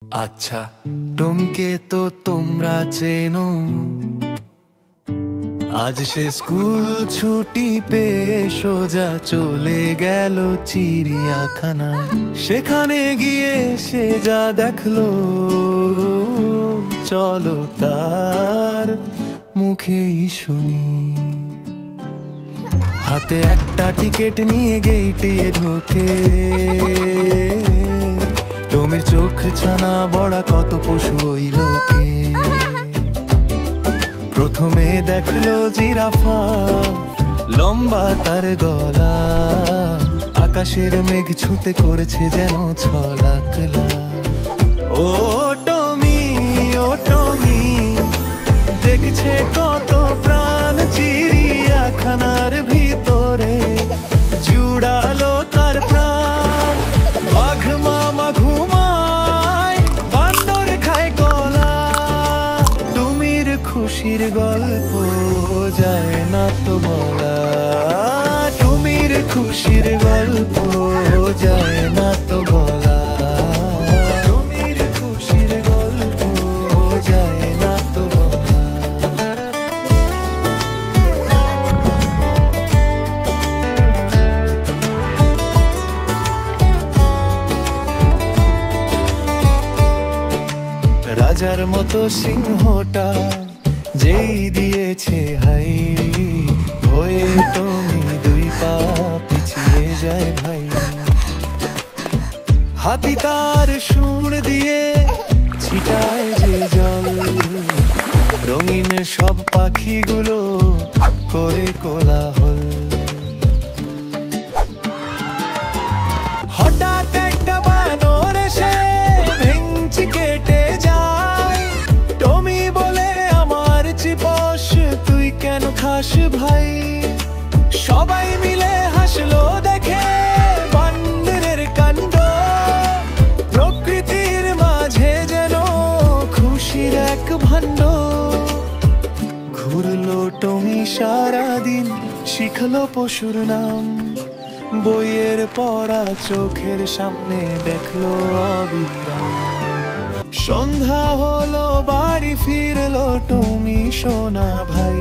আচ্ছা, টমকে তো তোমরা চেনো। আজ সে স্কুল ছুটি পেয়ে সোজা চলে গেল চিড়িয়াখানায়। সেখানে গিয়ে সে যা দেখলো, চলো তার মুখেই শুনি। হাতে একটা টিকিট নিয়ে গেইটে ঢোকে। টমির চোখ ছানা বড়া কত পশু ওই লোকে। প্রথমে দেখলো জিরাফা, লম্বা তার গলা। আকাশের মেঘ ছুঁতে করেছে যেন ছলাকলা। ও টমি, ও টমি, দেখছে কত প্রাণ চিড়িয়াখানার ভিতরে। জুড়ালো তার প্রাণ। বাঘ মামা ঘুমায়, বান্দর খায় কলা। টমির খুশির গল্প যায় না তো বলা। টমির খুশির গল্প যায় না তো বলা। টমির খুশির গল্প যায় না তো বলা। রাজার মতো সিংহটা যেই দিয়েছে হাই, হয়ে টমি দুই পা পিছিয়ে যায় ভাই। হাতি তার সুর দিয়ে ছিটায় যে জল, রঙিন সব পাখিগুলো করে কোলাহল। হঠাৎ একটা বানর এসে ভেঙচি কেটে যায়। টমি বলে, আমার চিপস তুই কেন খাস ভাই? সবাই মিলে হাসলো দেখে বানরের কাণ্ড। প্রকৃতির মাঝে যেন খুশির এক ভাণ্ড। ঘুরলো টমি সারাদিন, শিখলো পশুর নাম। বইয়ের পড়া চোখের সামনে দেখলো অবিরাম। সন্ধ্যা হলো, বাড়ি ফিরলো টমি সোনা ভাই।